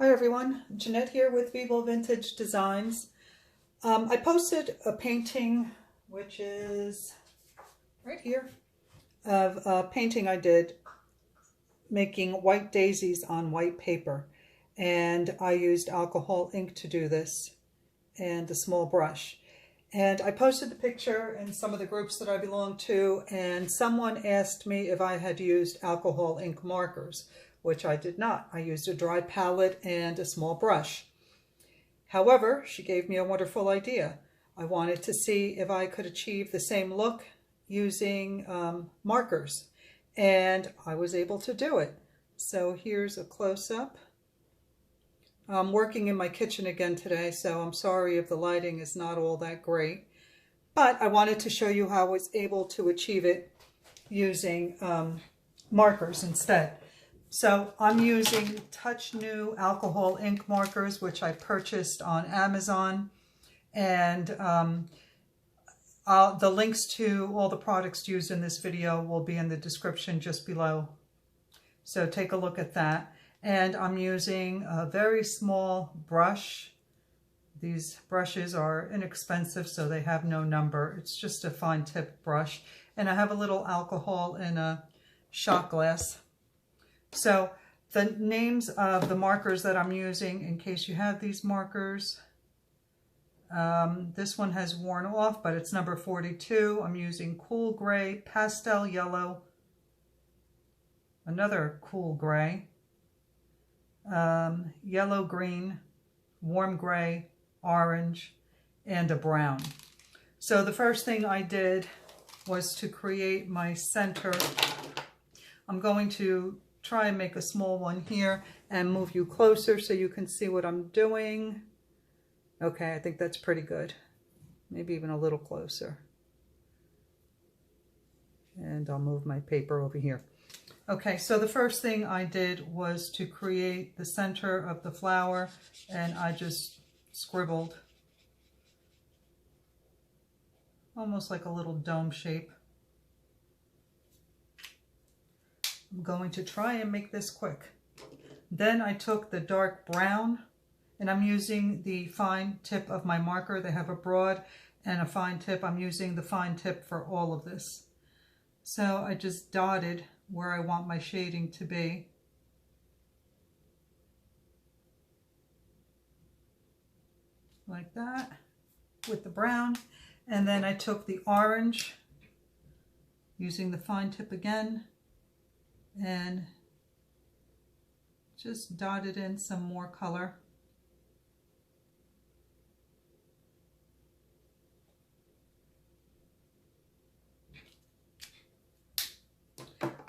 Hi everyone, Jeanette here with Vivo Vintage Designs. I posted a painting, which is right here, of a painting I did making white daisies on white paper. And I used alcohol ink to do this and a small brush. And I posted the picture in some of the groups that I belong to, and someone asked me if I had used alcohol ink markers, which I did not. I used a dry palette and a small brush. However, she gave me a wonderful idea. I wanted to see if I could achieve the same look using markers, and I was able to do it. So here's a close-up. I'm working in my kitchen again today, so I'm sorry if the lighting is not all that great. But I wanted to show you how I was able to achieve it using markers instead. So I'm using Touch New alcohol ink markers, which I purchased on Amazon. And the links to all the products used in this video will be in the description just below. So take a look at that. And I'm using a very small brush. These brushes are inexpensive, so they have no number. It's just a fine tip brush. And I have a little alcohol in a shot glass. So the names of the markers that I'm using, in case you have these markers, this one has worn off, but it's number 42. I'm using cool gray, pastel yellow, another cool gray, yellow green, warm gray, orange, and a brown. So the first thing I did was to create my center. I'm going to try and make a small one here and move you closer so you can see what I'm doing. Okay, I think that's pretty good. Maybe even a little closer. And I'll move my paper over here. Okay, so the first thing I did was to create the center of the flower, and I just scribbled almost like a little dome shape. I'm going to try and make this quick. Then I took the dark brown, and I'm using the fine tip of my marker. They have a broad and a fine tip. I'm using the fine tip for all of this. So I just dotted where I want my shading to be. Like that with the brown. And then I took the orange, using the fine tip again, and just dotted in some more color.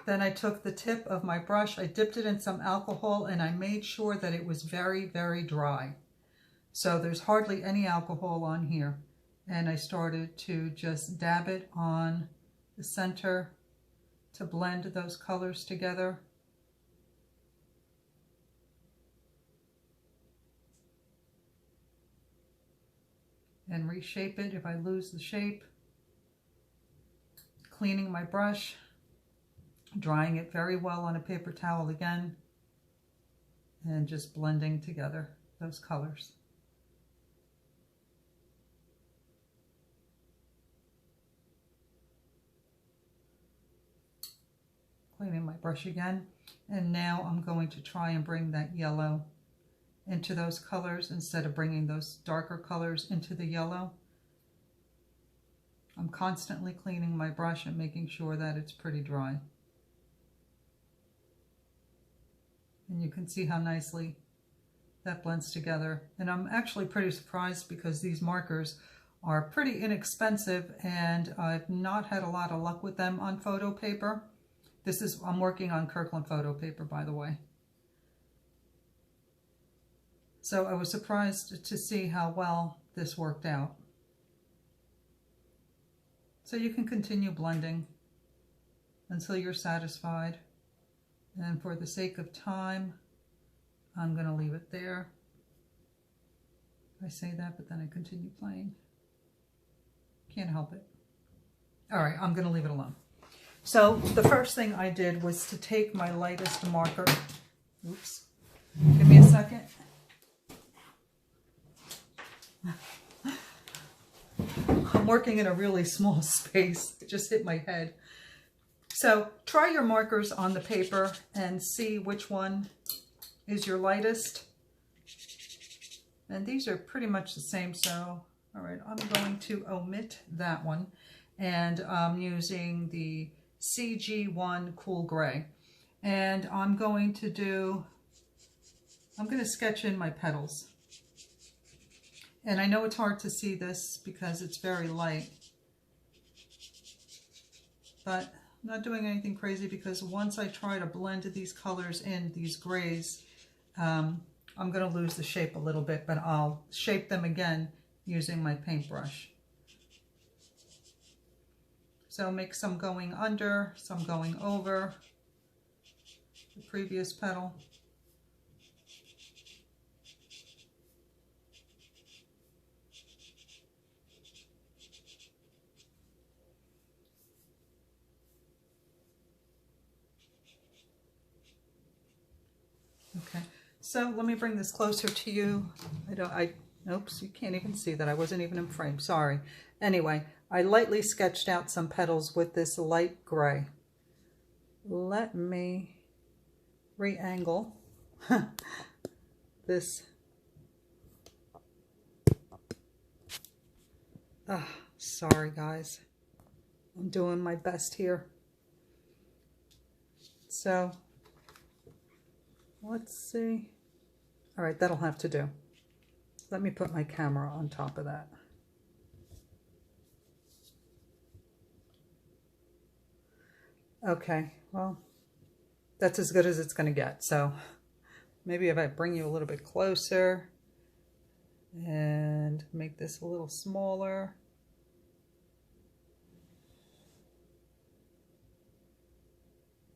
Then I took the tip of my brush, I dipped it in some alcohol, and I made sure that it was very, very dry. So there's hardly any alcohol on here. And I started to just dab it on the center to blend those colors together. And reshape it if I lose the shape. Cleaning my brush, drying it very well on a paper towel again, and just blending together those colors. Cleaning my brush again, and now I'm going to try and bring that yellow into those colors instead of bringing those darker colors into the yellow. I'm constantly cleaning my brush and making sure that it's pretty dry. And you can see how nicely that blends together. And I'm actually pretty surprised because these markers are pretty inexpensive, and I've not had a lot of luck with them on photo paper. I'm working on Kirkland photo paper, by the way. So I was surprised to see how well this worked out. So you can continue blending until you're satisfied. And for the sake of time, I'm going to leave it there. I say that, but then I continue playing. Can't help it. All right, I'm going to leave it alone. So the first thing I did was to take my lightest marker. Oops. Give me a second. working in a really small space. It just hit my head. So try your markers on the paper and see which one is your lightest. And these are pretty much the same, so all right, I'm going to omit that one. And I'm using the CG1 Cool Gray. And I'm going to sketch in my petals. And I know it's hard to see this because it's very light. But I'm not doing anything crazy because once I try to blend these colors in, these grays, I'm going to lose the shape a little bit, but I'll shape them again using my paintbrush. So make some going under, some going over the previous petal. Okay, so let me bring this closer to you. Oops, you can't even see that. I wasn't even in frame, sorry. Anyway, I lightly sketched out some petals with this light gray. Let me re-angle this. Sorry guys, I'm doing my best here. So let's see. All right, that'll have to do. Let me put my camera on top of that. Okay, well, that's as good as it's going to get. So maybe if I bring you a little bit closer and make this a little smaller.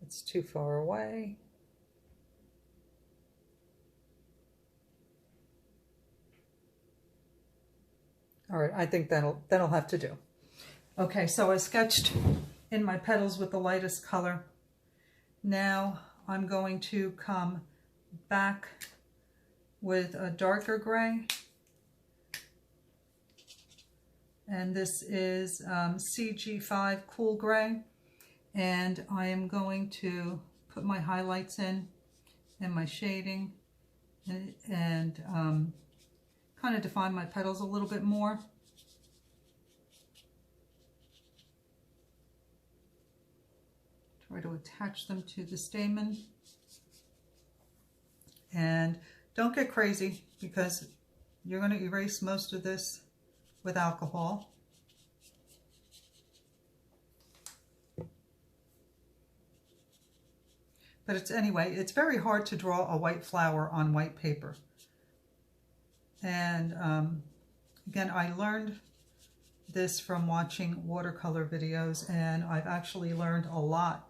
It's too far away. All right, I think that'll have to do. Okay, so I sketched in my petals with the lightest color. Now I'm going to come back with a darker gray. And this is CG5 Cool Gray. And I am going to put my highlights in and my shading and kind of define my petals a little bit more. Try to attach them to the stamen. And don't get crazy because you're going to erase most of this with alcohol. But it's very hard to draw a white flower on white paper. And again, I learned this from watching watercolor videos, and I've actually learned a lot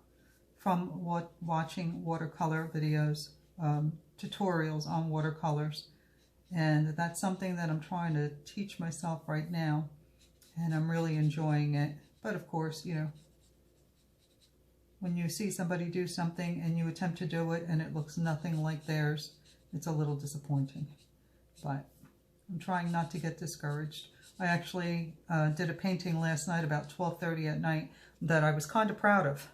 from watching watercolor videos, tutorials on watercolors. And that's something that I'm trying to teach myself right now, and I'm really enjoying it. But of course, you know, when you see somebody do something and you attempt to do it and it looks nothing like theirs, it's a little disappointing. But I'm trying not to get discouraged. I actually did a painting last night about 12:30 at night that I was kind of proud of.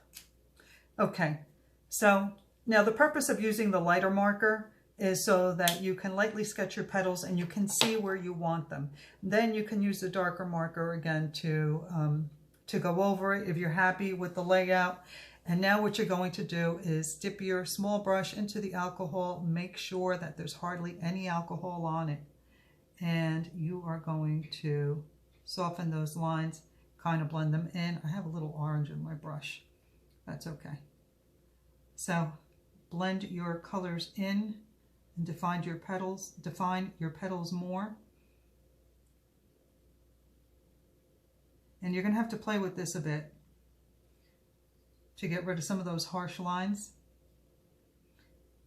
Okay, so now the purpose of using the lighter marker is so that you can lightly sketch your petals and you can see where you want them. Then you can use the darker marker again to go over it if you're happy with the layout. And now what you're going to do is dip your small brush into the alcohol. Make sure that there's hardly any alcohol on it. And you are going to soften those lines, kind of blend them in. I have a little orange in my brush. That's okay. So blend your colors in and define your petals more. And you're going to have to play with this a bit to get rid of some of those harsh lines.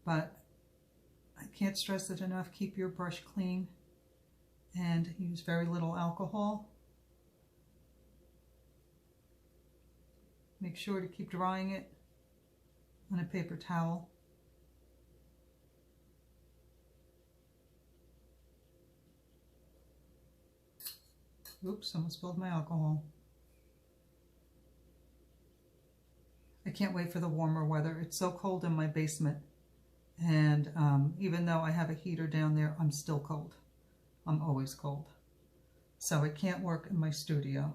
But I can't stress it enough. Keep your brush clean and use very little alcohol. Make sure to keep drying it on a paper towel. Oops, almost spilled my alcohol. I can't wait for the warmer weather. It's so cold in my basement. And even though I have a heater down there, I'm still cold. I'm always cold. So I can't work in my studio.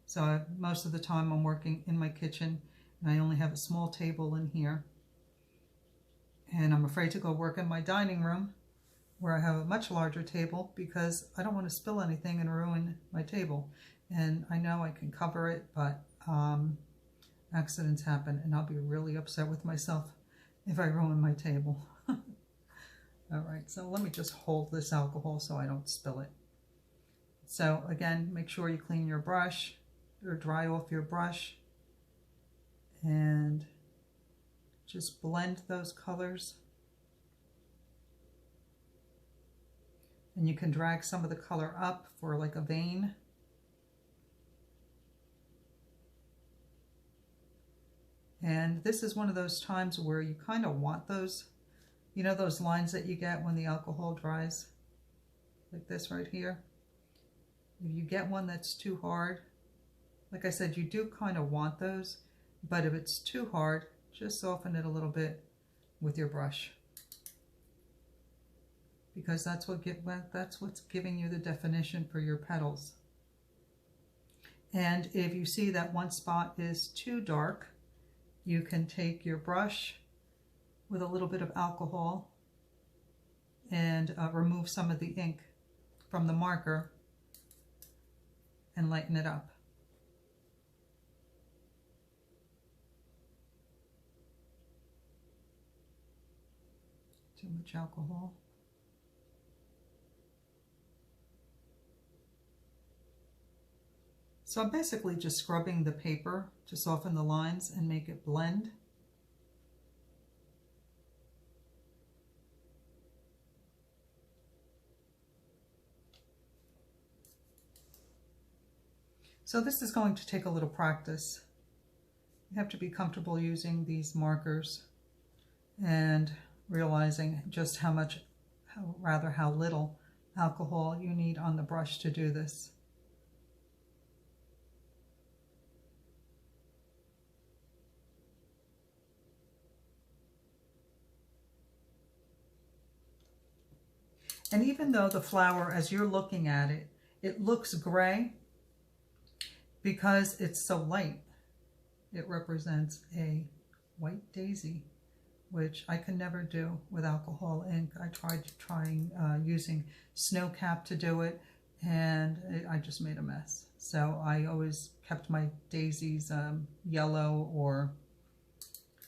So most of the time I'm working in my kitchen, and I only have a small table in here. And I'm afraid to go work in my dining room where I have a much larger table because I don't want to spill anything and ruin my table. And I know I can cover it, but accidents happen, and I'll be really upset with myself if I ruin my table. All right, so let me just hold this alcohol so I don't spill it. So again, make sure you clean your brush or dry off your brush and just blend those colors. And you can drag some of the color up for like a vein. And this is one of those times where you kind of want those, you know, those lines that you get when the alcohol dries, like this right here. If you get one that's too hard, like I said, you do kind of want those, but if it's too hard, just soften it a little bit with your brush, because that's what's giving you the definition for your petals. And if you see that one spot is too dark, you can take your brush with a little bit of alcohol and remove some of the ink from the marker and lighten it up. Too much alcohol. So I'm basically just scrubbing the paper to soften the lines and make it blend. So this is going to take a little practice. You have to be comfortable using these markers and realizing just how little alcohol you need on the brush to do this. And even though the flower, as you're looking at it, it looks gray because it's so light. It represents a white daisy, which I can never do with alcohol ink. I tried using snow cap to do it, and I just made a mess. So I always kept my daisies yellow or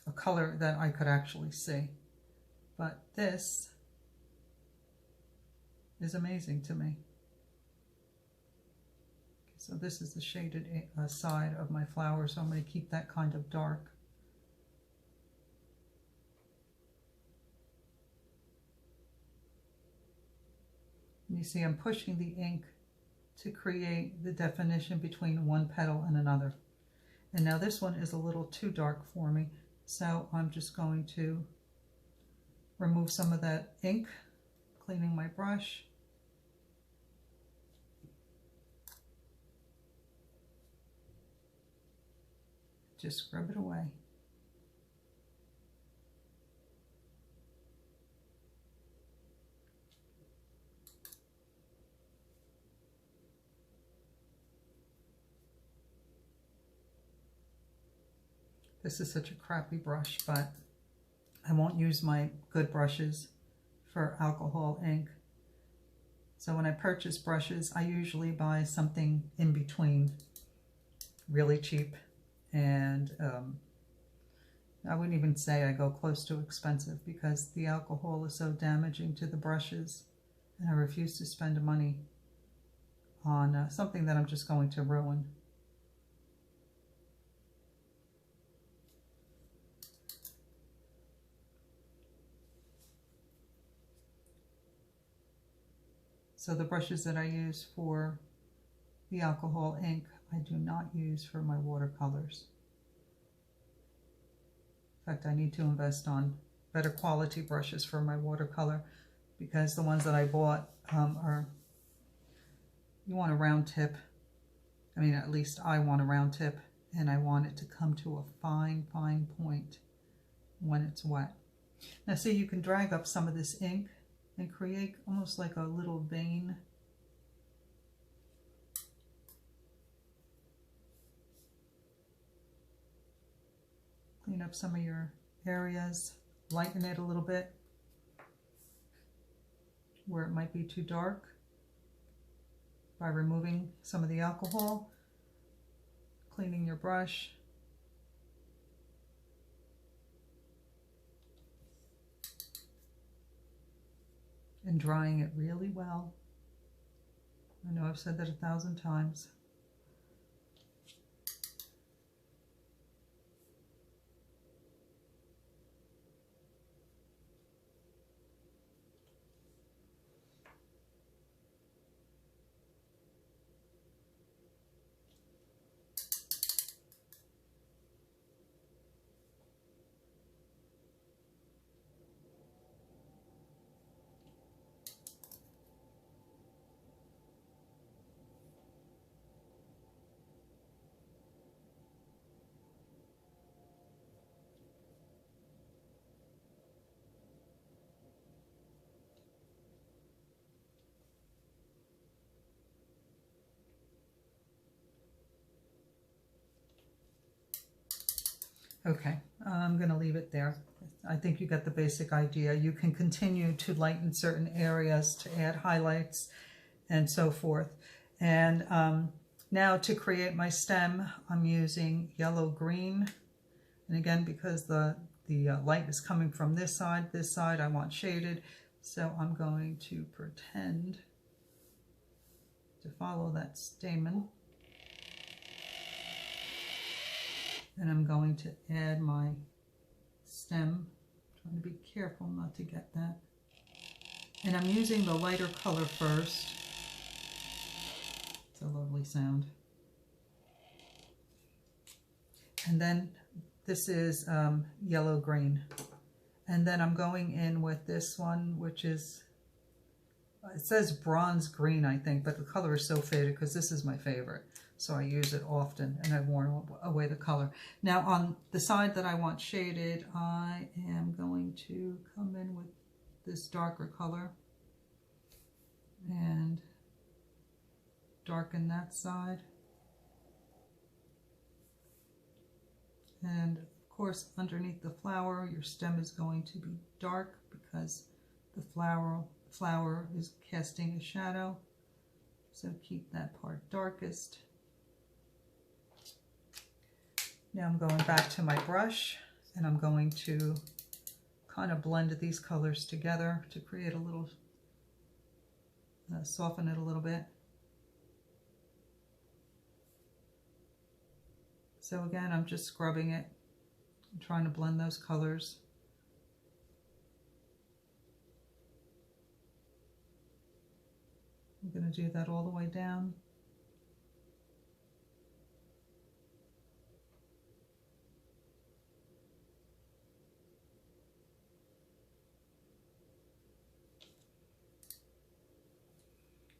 a color that I could actually see. But this is amazing to me. So this is the shaded side of my flower, so I'm going to keep that kind of dark. And you see I'm pushing the ink to create the definition between one petal and another. And now this one is a little too dark for me, so I'm just going to remove some of that ink, cleaning my brush. Just scrub it away. This is such a crappy brush, but I won't use my good brushes for alcohol ink. So when I purchase brushes, I usually buy something in between, really cheap, and I wouldn't even say I go close to expensive, because the alcohol is so damaging to the brushes, and I refuse to spend money on something that I'm just going to ruin. So the brushes that I use for the alcohol ink, I do not use for my watercolors. In fact, I need to invest on better quality brushes for my watercolor, because the ones that I bought are You want a round tip. I mean, at least I want a round tip, and I want it to come to a fine, fine point when it's wet. Now see, you can drag up some of this ink and create almost like a little vein. Clean up some of your areas, lighten it a little bit where it might be too dark by removing some of the alcohol, cleaning your brush. And drying it really well. I know I've said that 1,000 times. Okay, I'm going to leave it there. I think you got the basic idea. You can continue to lighten certain areas to add highlights and so forth. And now to create my stem, I'm using yellow-green. And again, because the light is coming from this side I want shaded. So I'm going to pretend to follow that stamen. And I'm going to add my stem. Trying to be careful not to get that. And I'm using the lighter color first. It's a lovely sound. And then this is yellow-green. And then I'm going in with this one, which is, it says bronze green, I think, but the color is so faded because this is my favorite. So I use it often, and I've worn away the color. Now on the side that I want shaded, I am going to come in with this darker color and darken that side. And of course, underneath the flower, your stem is going to be dark because the flower is casting a shadow. So keep that part darkest. Now I'm going back to my brush, and I'm going to kind of blend these colors together to create a little, soften it a little bit. So again, I'm just scrubbing it, I'm trying to blend those colors. I'm going to do that all the way down.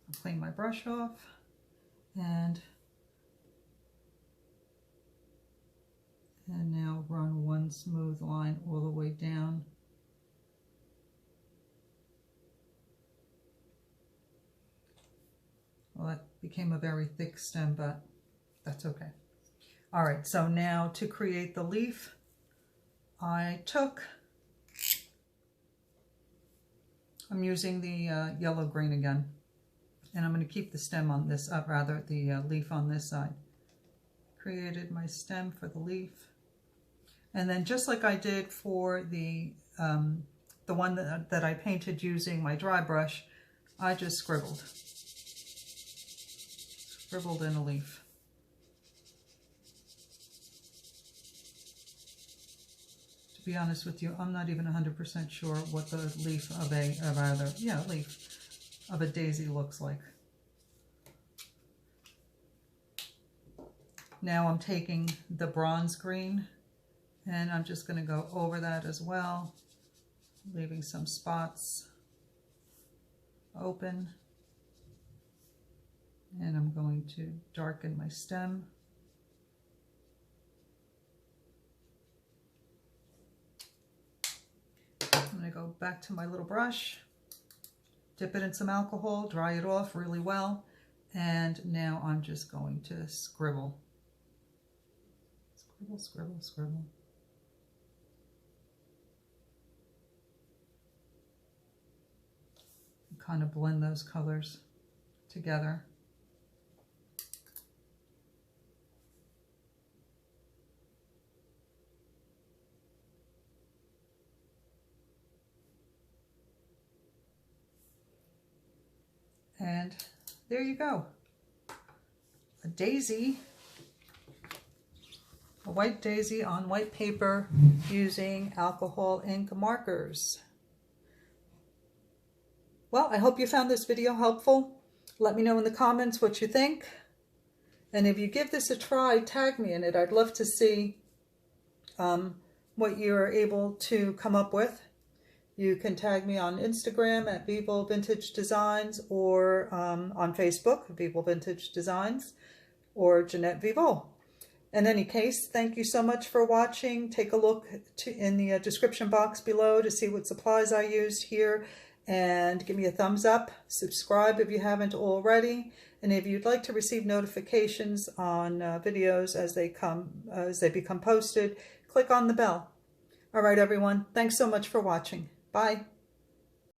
I'll clean my brush off and now run one smooth line all the way down. Well, that became a very thick stem, but that's okay. All right, so now to create the leaf, I'm using the yellow-green again, and I'm going to keep the stem on this, the leaf on this side. Created my stem for the leaf. And then just like I did for the one that I painted using my dry brush, I just scribbled in a leaf. To be honest with you, I'm not even 100% sure what the leaf of a daisy looks like. Now I'm taking the bronze green, and I'm just going to go over that as well, leaving some spots open. And I'm going to darken my stem. I'm going to go back to my little brush, dip it in some alcohol, dry it off really well, and now I'm just going to scribble. Scribble, scribble, scribble. Kind of blend those colors together. And there you go. A daisy, a white daisy on white paper using alcohol ink markers. Well, I hope you found this video helpful. Let me know in the comments what you think. And if you give this a try, tag me in it. I'd love to see what you're able to come up with. You can tag me on Instagram at Vivo Vintage Designs, or on Facebook, Vivo Vintage Designs, or Jeanette Vivo. In any case, thank you so much for watching. Take a look in the description box below to see what supplies I used here, and give me a thumbs up. Subscribe if you haven't already. And if you'd like to receive notifications on videos as they become posted, click on the bell. All right, everyone. Thanks so much for watching. Bye.